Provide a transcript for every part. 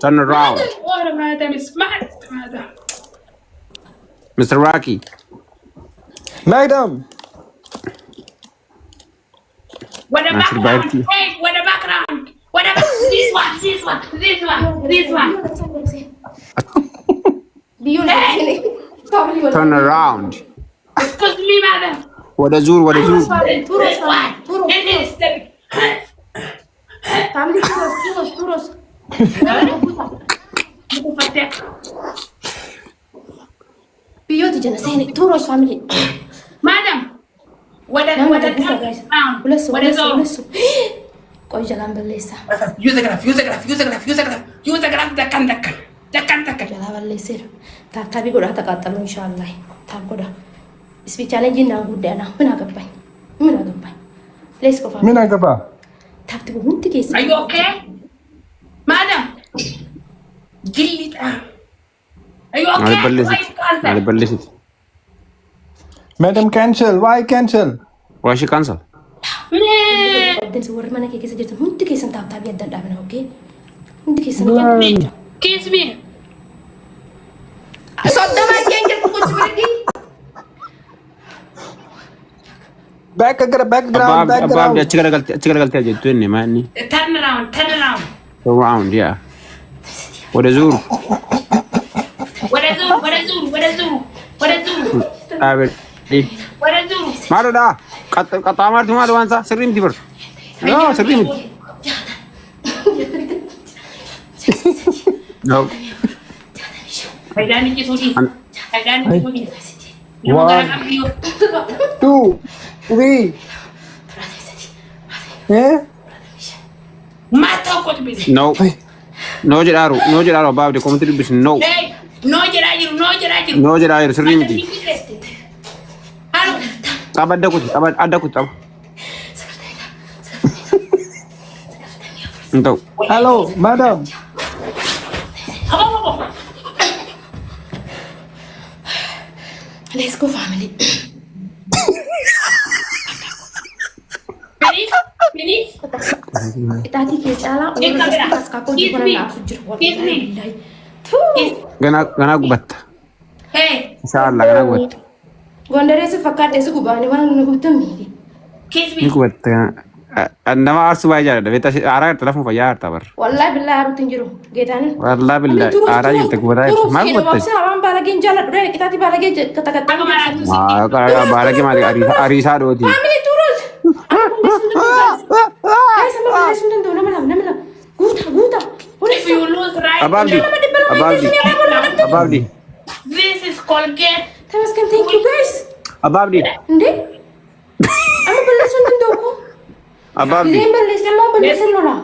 Turn around. What madam is smart, madam. Mr. Rocky. Madam. What the Nasir background? Bairki. Hey, what the background? What the this one, this one, this one, this one. Hey, Turn around. excuse me, madam. What a zoo, what a zoo. This one. It is the Family puros. Biyyooti jala seeni turos family. madam. What the background? What is all? Qoy jalaan balleessa. Use the graph. Dakkan. Jalaa balleesseera. Taakkabii godhaa taqaaxalu inshaallah. Taak godha. Ispi challenge naan guddaana. Mina gabbay. Let's go family. Mina gaba. Taakti hundi keessa. Are you okay? Madam. Gillita. Are you okay? I'll believe it. Madam cancel. Why cancel? Why she cancel? Dansa warra mana kee keessa jirtan hundi keessan taaktabii adda dhaabna okay? Hundi keessan Kiss me. Soddoma keenya kukuchi waliin. Background. Abba achi garagaltee jettu inni maanni. Turn around. Around, yeah. What a zoo. Maaloodha. Qaxxaa maarti maal waansa sirrii miti bar. No, sirrii miti. No. Faayidaan ijji suudhi. 1, 2, 3. Mata ko tibisi. No. No jedhaaru Abba Abdii komiti dubbisi no. Hey, no jedhaa jiru. No jedhaaru sirrii miti. Halo. Xaba adda kuti xaba. Entau. Hello, madam. Abo. Let's go family. Finish. Itaati kee caalaa Kamera. kaskakoo jibara laafu jiru. Kiss me. Ganaa gubatta. Hey, Inshallah ganaa gubatta. Gondareessi fakkaadhe si gubaani waan nu gubtamni. kiss Ni me. gubatta. Nama aarsu baay'ee jaalladha. Beektaa aaraa irratti lafa fayyaa hartaa bar. Wallahi billahi haruutiin jiru geetaani. Wallahi billahi aaraa jirte gubataa jirte. Maal gubatte? Waan baalageen jaalladhu dha itaati baalagee katakataa. Baarage maali ariisaa dhooti. Family turus. Ay sama balleessuun danda'u nama lama. Guuta. If you lose right, Abba Abdii. this is Colgate. Tamaskan thank you guys. Abba Abdii. Inde? Ama balleessuun danda'u ko. Abba Abdii. Izeen balleessan moo balleessan lola?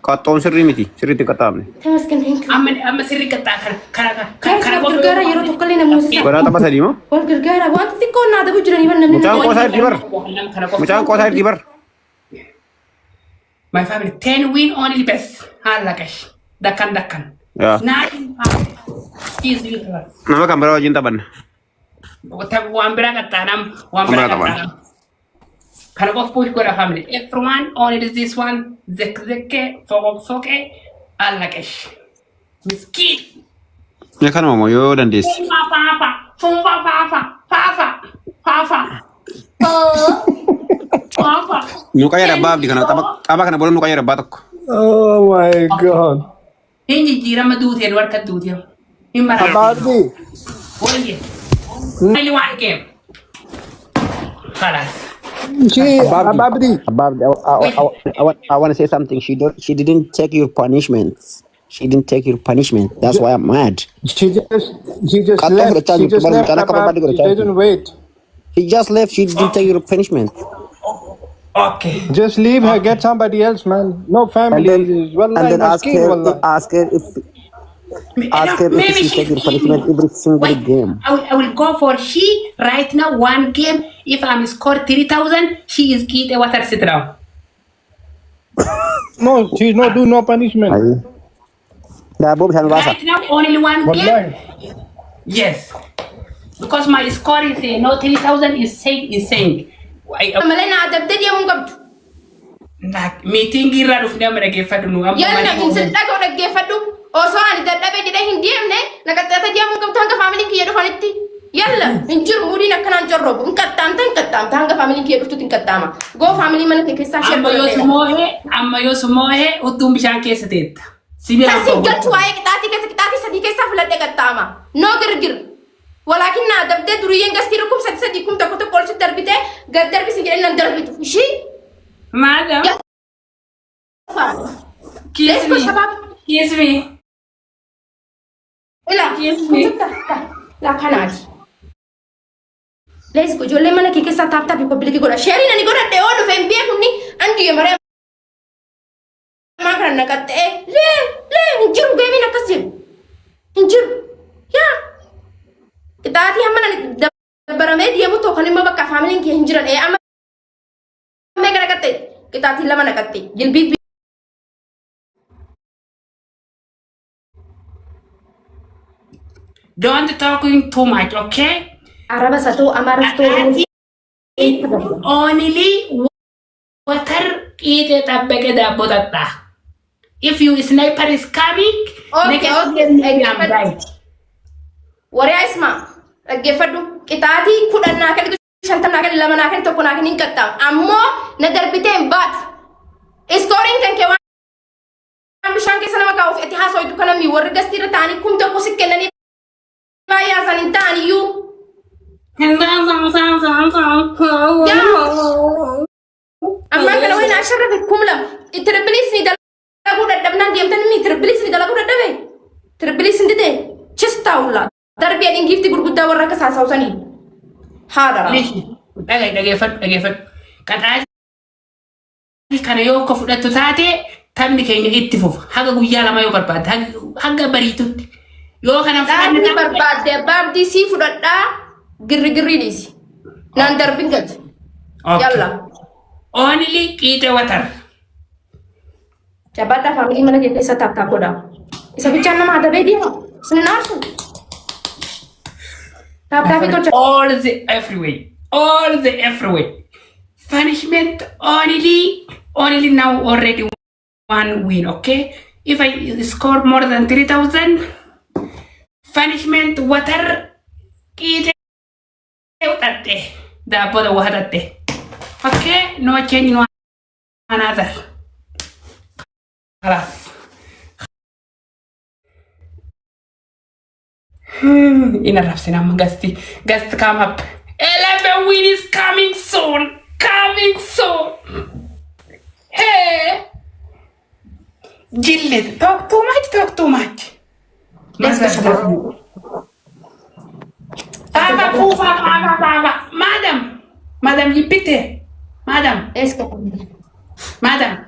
Qaxxoon sirrii miti. Sirriitti qaxxaamne. Tamaskan thank you. Amma sirri kattaa Kana gargaara yeroo tokko illee namoota isaa. Godhaa tapha sadii moo? Wal gargaara wanta xiqqoo naa dabuu jiranii ban namni. Mucaan qoosaa itti bar. My family 10 win only best. Halakash. Dakkan. Yeah. Is you. Nama kan biraa wajjin taphanna. One bira kattanam. Kana of push go family. Everyone only this one. Zeke. Foke. Halakash. Miskin. Ni kanuma moo yoo dandeessi. Papa. Nu qayyara Abba Abdii kana tapha kana booda nu qayyara abbaa tokko. Oh my God. Hindi jirama duuteen warka duuteen. Abba Abdii. Oye. Only one game. Khalas. Abba Abdii. I want to say something. She didn't take your punishment. That's why I'm mad. She just left. She didn't wait. She just left. She didn't take your punishment. Okay. Just leave her. Get somebody else, man. No family. And then ask her if she take your punishment every single game. I will go for she right now one game. If I'm scored 3,000, she is eat a water sit down. No, she's not do no punishment. Right now only one game. Wallahi. Yes. Because my score is no 3,000 is saying. Malee naa dabdee deemuu qabdu. Meeting irraa dhufnee amma dhaggeeffadhu nu amma Yaa namiin sin dhaga'u dhaggeeffadhu. osoo ani dadhabee jedhee hin deemne naqaxxaata deemuu qabdu hanga faamiliin kiyya dhufanitti. Yalla hin jiru mudiin akkanaan jorrobu hin qaxxaamta hanga faamiliin kiyya dhuftutti hin qaxxaama. Goo faamilii mana kee keessaa shee amma yoo sumoohee uttuun bishaan keessa teetta. Kasi galchu waa'ee qixaatii sadii keessaa filadhee qaxxaama. No girgir. Walaakin naa dabdee duriyyeen gastii rukum sadii kum tokko tokko olsitti darbitee gad darbisi jedhee nan darbitu. Ishii. Madam. Kiss me. Ila. La kanaati. Let's go. Ijoollee mana kee keessaa taaptaafi kobiliikii godha. Sheeriin ani godhadhe oo dhufe hin beekunni andi maree maa kana naqaxxee lee hin jiru geemiin akkas jiru. Hin jiru. Yaa. Qixaatii hamma nani dabbaramee deemu tokko kan immoo bakka faamiliin kee hin jiran amma meeqa naqaxxee qixaatii lama naqaxxee jilbii. Don't talking too much, okay? Araba satu amaras tu. Only water eat it up back at the botata. If you sniper is coming, Okay. Waria isma. Gefadu qixaatii kudhan naa kan 50 naa kan 2 naa kan 1 naa kan hin qaxxaam. Ammoo na darbiteen baat. Scoring kan ke waan bishaan keessa nama kaa'uuf itti haasoitu kana mi warri gastiirra ta'anii kum tokko si kennanii baay'ee asan hin ta'aniyyuu. Ammaan kana wayna asharrafe kumlam. Tirbilis ni dalaguu dadhabnaan deemtanii mi tirbilis ni dalaguu dadhabe. Tirbilis ni dide. Chistaawula. Darbii adiin giiftii gurguddaa warra akka saasaawsanii. Haadha. Dhageeffadhu. Kadhaa kana yoo akka fudhattu taate taphni keenya itti fufa. Haga guyyaa lama yoo barbaadde haga bariitutti. Yoo kana Dhaabni barbaadde Abba Abdii sii fudhadhaa girrigirrii dhiisi. Naan darbin gati. Yalla. Only qiixee watar. Jabaadhaa faamilii mana kee keessa taaptaa godhaa. Isa bichaan nama adabee deema. Isin naarsu. Taaptaa fi tolcha. All the everywhere. Punishment only now already 1 win, okay? If I score more than 3,000, punishment water qiixee utatte daabbota wahatatte. Okay? No change, no another. Halas. Enough, Sinam. Gust come up. 11 win is coming soon. Hey. Gillet, talk too much. Let's go. Baba. Madam, you pity. Madam. Let's go. Madam.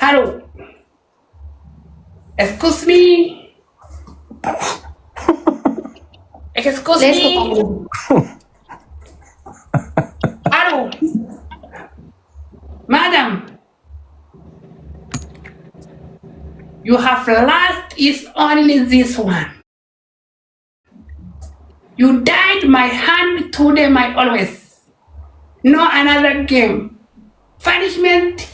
Hello. Excuse me. Excuse Let's me. go. Hello. Madam. You have lost is only this one. You died my hand today, my always. No another game. Punishment.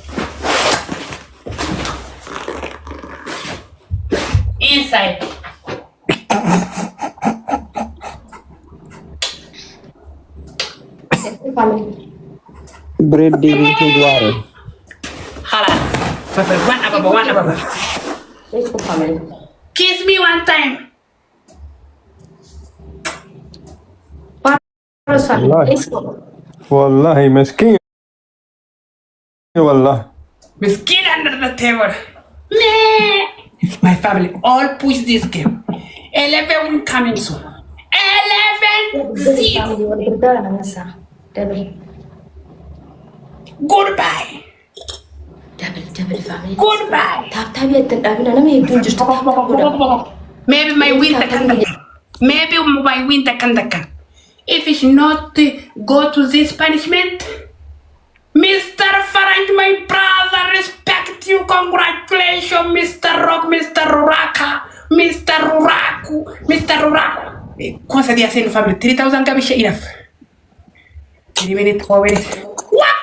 Inside. Family. Bread digging to water. Halas. One ababa. Let's go, family. Kiss me one time. Let's go. Wallahi, miskin. Wallah. Miskin under the table. Nah. My family all push this game. 11 will coming soon. 11-0. Goodbye. Double family. Goodbye. Taaptaa biyyattan dhaabina nama hedduun jirtu. Maybe my winter can. If it's not go to this punishment, Mr. Farage, my brother, respect you. Congratulations, Mr. Rock, Mr. Ruraka, Mr. Ruraku, Mr. Ruraka. Cosa dia saying family? 3,000 gabi siya enough. 3 minutes, 4 minutes. Quack.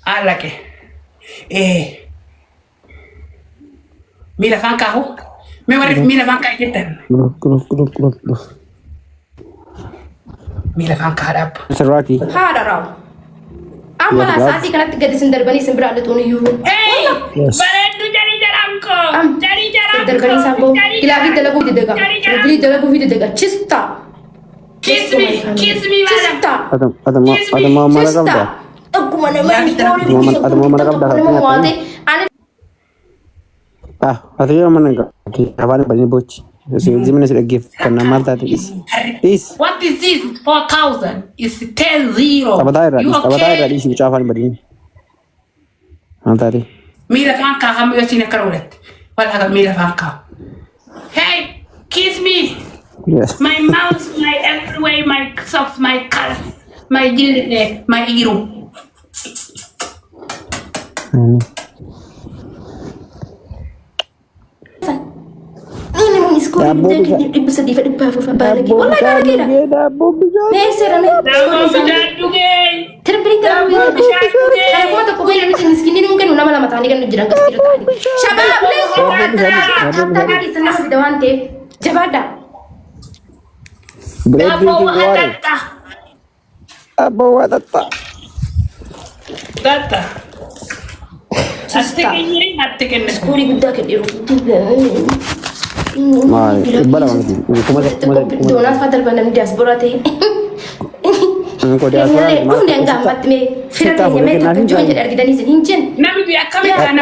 I like it. Mira fankahu. Me warif mira fanka jitten. Mira fanka hadap. Sarati. Hada raw. Amma la saati kanatti gadi sindarbani simbira latuni yu. Bareedu jari jaranko. Jari jaranko. Darbani sambo. Ilahi dalagu didega. Rabbi dalagu didega. Chista. Kiss me, madam. Chista. Ada mau mana kamu dah? Aku mana main Ada mau mana kamu dah? Ada yang mana kau? Apa ni balik bocor? Zimin sudah gift karena mata this. What is this? 4,000. It's 10-0. Sabatai radi si ucapan beri. Antari. Mira fanka kamu yang sini kerulet. Walau mira fanka. Hey, kiss me. Yes. My mouth, my everywhere, my socks, my color, my jilid, my iru. Ini mau iskul di bisa di balik. Wallahi dah kira. Mesra me. Terbeli dalam itu. Kalau kau tak kau ini miskin ini mungkin lama-lama tadi kan jarang kasih tadi. Shabab, tadi di sana di dewan teh. Jabada. Apa watata? Data. Astikin. Skuri budak ke dia. Mai, bala wangi. Donat fatal pandang diaspora teh. Kau diaspora. Kau yang gamat me. Firman yang me tak join jadi kita ni seninjen. Nabi biar kami kan.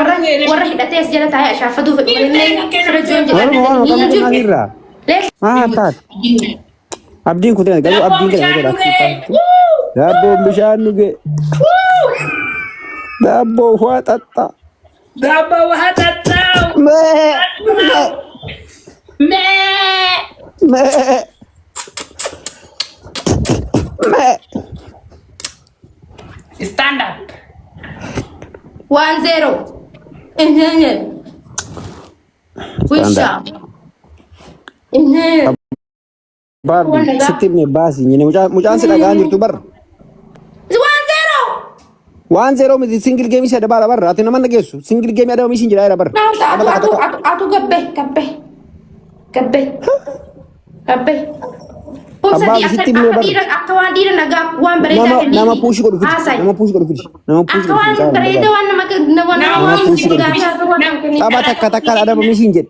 Warah hidat tes jalan tayar syafatu. Firman join jadi ninjen. Tat. Abdi ku tengah, kalau abdi tengah kita. Dabo bishan nuge. Dabo watata. Stand up. 1-0. Ini. Wisha. Ini. Babi, sitip ni basi. Ini mujan sudah ganjur tu bar. 1-0 mesti single game saya ada bar. Ratu nama nak kesu. Single game ada mesti jadi ada bar. Aku gabe. Abang sitip ni bar. Akawan dia naga wan berita ni. Nama push ko dufit. Akawan berita wan nama Abang tak katakan ada mesti